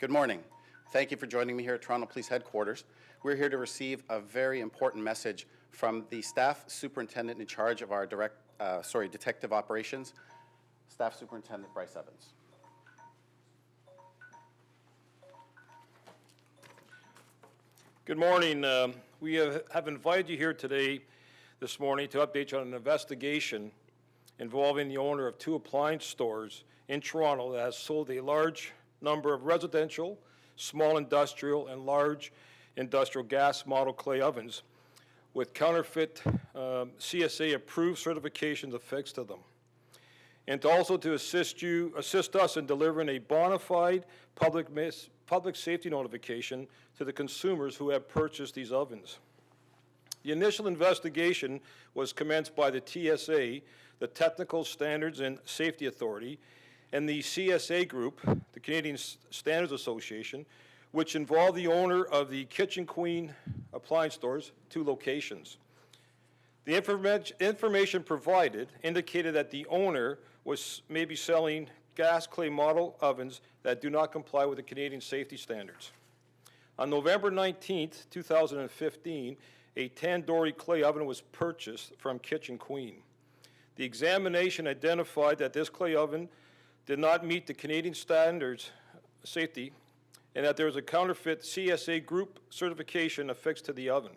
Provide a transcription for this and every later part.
Good morning. Thank you for joining me here at Toronto Police Headquarters. We're here to receive a very important message from the Staff Superintendent in charge of our Detective Operations, Staff Superintendent Bryce Evans. Good morning. We have invited you here this morning to update you on an investigation involving the owner of 2 appliance stores in Toronto that has sold a large number of residential, small industrial, and large industrial gas model clay ovens with counterfeit CSA approved certifications affixed to them. And to assist us in delivering a bona fide public safety notification to the consumers who have purchased these ovens. The initial investigation was commenced by the TSA, the Technical Standards and Safety Authority, and the CSA Group, the Canadian Standards Association, which involved the owner of the Kitchen Queen appliance stores, 2 locations. The information provided indicated that the owner was maybe selling gas clay model ovens that do not comply with the Canadian safety standards. On November 19th, 2015, a tandoori clay oven was purchased from Kitchen Queen. The examination identified that this clay oven did not meet the Canadian standards safety and that there was a counterfeit CSA group certification affixed to the oven.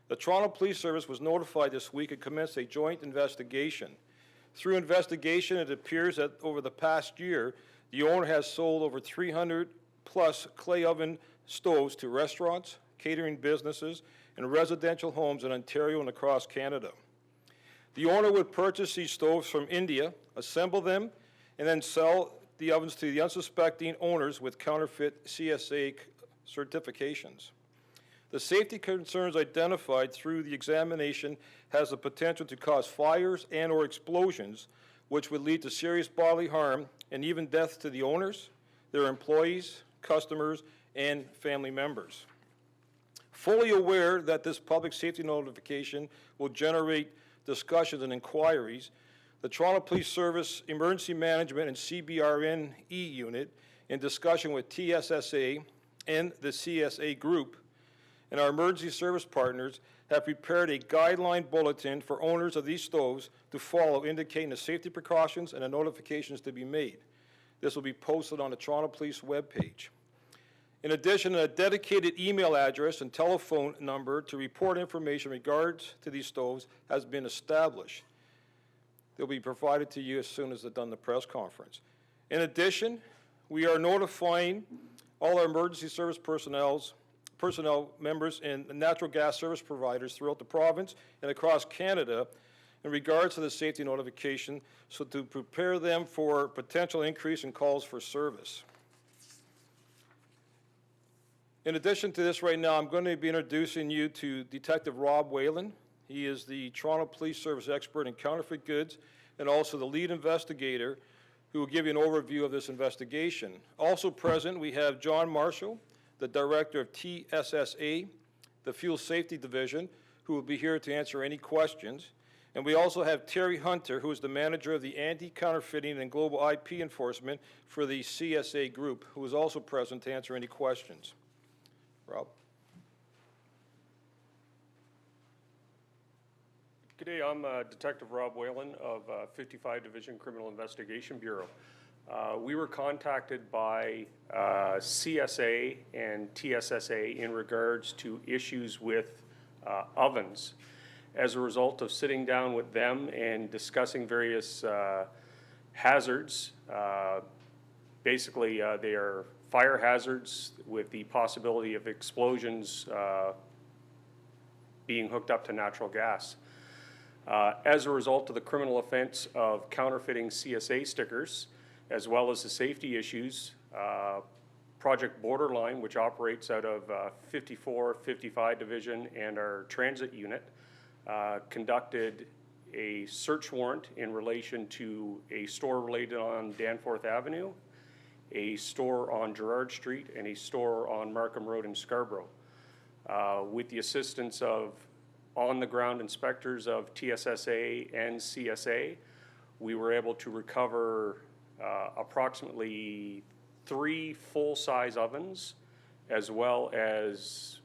The Toronto Police Service was notified this week and commenced a joint investigation. Through investigation, it appears that over the past year, the owner has sold over 300 plus clay oven stoves to restaurants, catering businesses, and residential homes in Ontario and across Canada. The owner would purchase these stoves from India, assemble them, and then sell the ovens to the unsuspecting owners with counterfeit CSA certifications. The safety concerns identified through the examination has the potential to cause fires and or explosions, which would lead to serious bodily harm and even death to the owners, their employees, customers, and family members. Fully aware that this public safety notification will generate discussions and inquiries, the Toronto Police Service Emergency Management and CBRNE unit, in discussion with TSSA and the CSA Group, and our emergency service partners, have prepared a guideline bulletin for owners of these stoves to follow, indicating the safety precautions and the notifications to be made. This will be posted on the Toronto Police webpage. In addition, a dedicated email address and telephone number to report information in regards to these stoves has been established. They'll be provided to you as soon as they're done the press conference. In addition, we are notifying all our emergency service personnel members and natural gas service providers throughout the province and across Canada in regards to the safety notification, so to prepare them for potential increase in calls for service. In addition to this right now, I'm going to be introducing you to Detective Rob Whalen. He is the Toronto Police Service expert in counterfeit goods and also the lead investigator who will give you an overview of this investigation. Also present, we have John Marshall, the director of TSSA, the Fuel Safety Division, who will be here to answer any questions. And we also have Terry Hunter, who is the manager of the Anti-Counterfeiting and Global IP Enforcement for the CSA Group, who is also present to answer any questions. Rob. Good day, I'm Detective Rob Whalen of 55 Division Criminal Investigation Bureau. We were contacted by CSA and TSSA in regards to issues with ovens. As a result of sitting down with them and discussing various hazards, basically they are fire hazards with the possibility of explosions being hooked up to natural gas. As a result of the criminal offense of counterfeiting CSA stickers, as well as the safety issues, Project Borderline, which operates out of 55 Division and our transit unit, conducted a search warrant in relation to a store related on Danforth Avenue, a store on Gerrard Street, and a store on Markham Road in Scarborough. With the assistance of on-the-ground inspectors of TSSA and CSA, we were able to recover approximately 3 full-size ovens, as well as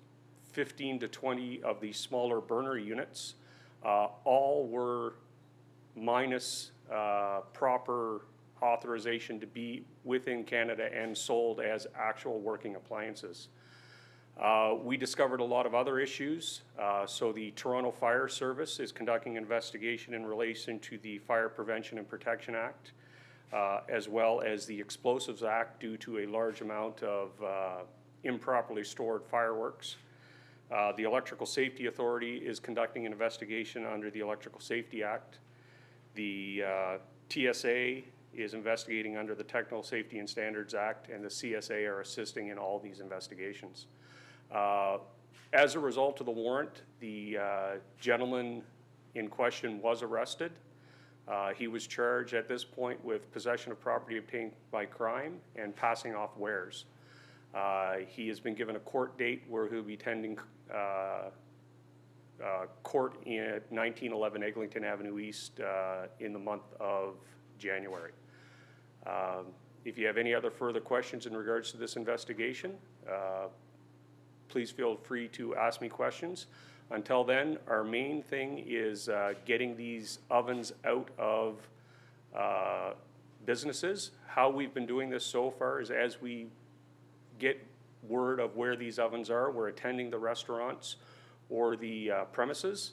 15 to 20 of the smaller burner units. All were minus proper authorization to be within Canada and sold as actual working appliances. We discovered a lot of other issues. So the Toronto Fire Service is conducting an investigation in relation to the Fire Prevention and Protection Act, as well as the Explosives Act, due to a large amount of improperly stored fireworks. The Electrical Safety Authority is conducting an investigation under the Electrical Safety Act. The TSA is investigating under the Technical Safety and Standards Act, and the CSA are assisting in all these investigations. As a result of the warrant, the gentleman in question was arrested. He was charged at this point with possession of property obtained by crime and passing off wares. He has been given a court date where he'll be attending court at 1911 Eglinton Avenue East in the month of January. If you have any other further questions in regards to this investigation, please feel free to ask me questions. Until then, our main thing is getting these ovens out of businesses. How we've been doing this so far is, as we get word of where these ovens are, we're attending the restaurants or the premises.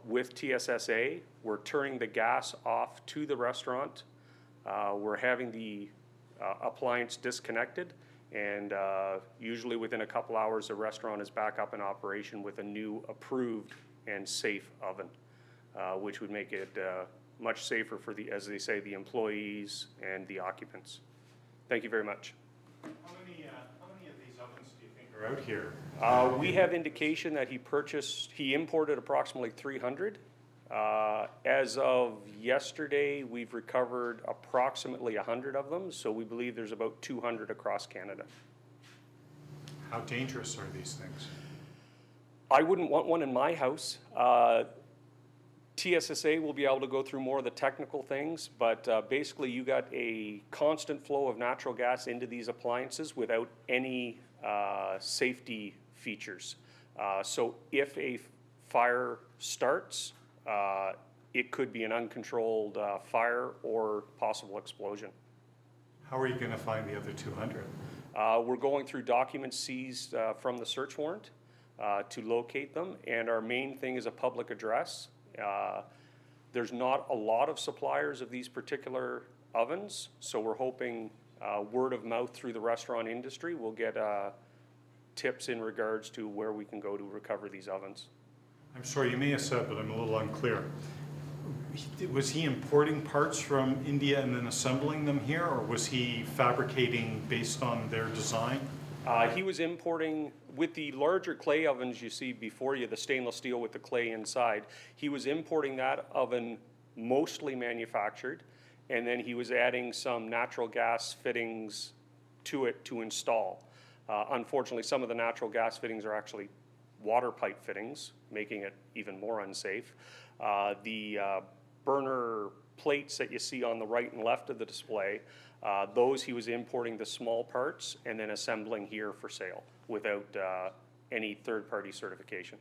With TSSA, we're turning the gas off to the restaurant. We're having the appliance disconnected, and usually within a couple hours, the restaurant is back up in operation with a new approved and safe oven, which would make it much safer for the, as they say, the employees and the occupants. Thank you very much. How many of these ovens do you think are out here? We have indication that he imported approximately 300. As of yesterday, we've recovered approximately 100 of them, so we believe there's about 200 across Canada. How dangerous are these things? I wouldn't want one in my house. TSSA will be able to go through more of the technical things, but basically you got a constant flow of natural gas into these appliances without any safety features. So if a fire starts, it could be an uncontrolled fire or possible explosion. How are you going to find the other 200? We're going through documents seized from the search warrant to locate them, and our main thing is a public address. There's not a lot of suppliers of these particular ovens, so we're hoping word of mouth through the restaurant industry will get tips in regards to where we can go to recover these ovens. I'm sorry, you may have said, but I'm a little unclear. Was he importing parts from India and then assembling them here, or was he fabricating based on their design? He was importing, with the larger clay ovens you see before you, the stainless steel with the clay inside, he was importing that oven mostly manufactured, and then he was adding some natural gas fittings to it to install. Unfortunately, some of the natural gas fittings are actually water pipe fittings, making it even more unsafe. The burner plates that you see on the right and left of the display, those he was importing the small parts and then assembling here for sale without any third-party certification.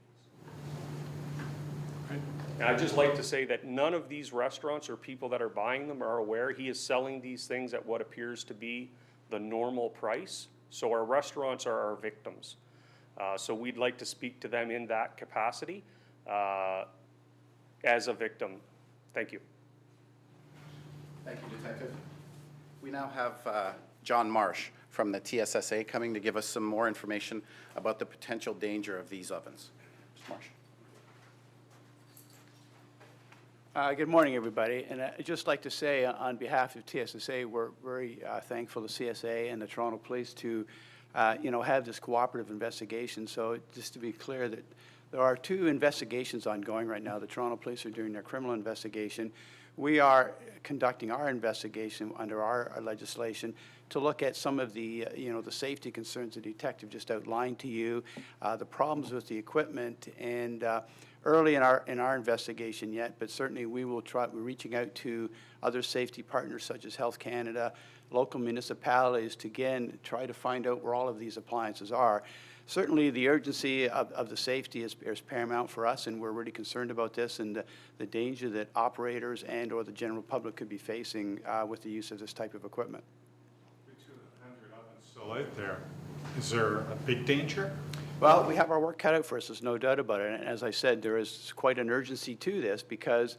Right. And I'd just like to say that none of these restaurants or people that are buying them are aware he is selling these things at what appears to be the normal price. So our restaurants are our victims. So we'd like to speak to them in that capacity as a victim. Thank you. Thank you, Detective. We now have John Marsh from the TSSA coming to give us some more information about the potential danger of these ovens. Mr. Marsh. Good morning, everybody. And I'd just like to say, on behalf of TSSA, we're very thankful to CSA and the Toronto Police to, have this cooperative investigation. So just to be clear, that there are 2 investigations ongoing right now. The Toronto Police are doing their criminal investigation. We are conducting our investigation under our legislation to look at some of the, the safety concerns the detective just outlined to you, the problems with the equipment, and early in our investigation yet, but certainly we're reaching out to other safety partners such as Health Canada, local municipalities to, again, try to find out where all of these appliances are. Certainly, the urgency of the safety is paramount for us, and we're really concerned about this and the danger that operators and or the general public could be facing with the use of this type of equipment. 200 ovens still out there. Is there a big danger? Well, we have our work cut out for us, there's no doubt about it. And as I said, there is quite an urgency to this because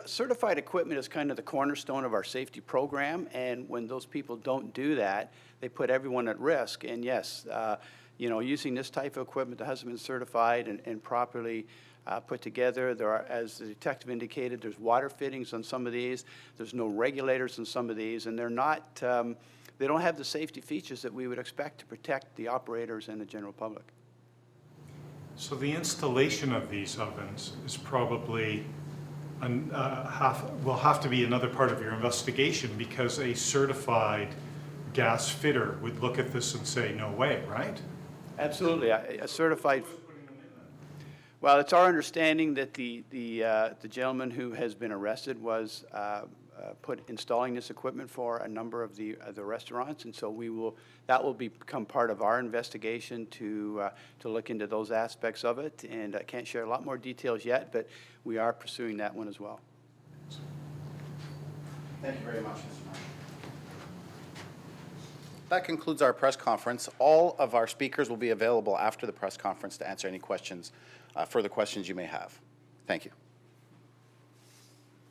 certified equipment is kind of the cornerstone of our safety program, and when those people don't do that, they put everyone at risk. And yes, you know, using this type of equipment that hasn't been certified and properly put together, there are, as the detective indicated, there's water fittings on some of these, there's no regulators on some of these, and they're not, they don't have the safety features that we would expect to protect the operators and the general public. So the installation of these ovens is probably will have to be another part of your investigation, because a certified gas fitter would look at this and say, no way, right? Absolutely. A certified. Well, it's our understanding that the gentleman who has been arrested was installing this equipment for a number of the restaurants, and so that will become part of our investigation to look into those aspects of it. And I can't share a lot more details yet, but we are pursuing that one as well. Thank you very much, Mr. Marshall. That concludes our press conference. All of our speakers will be available after the press conference to answer any questions, further questions you may have. Thank you.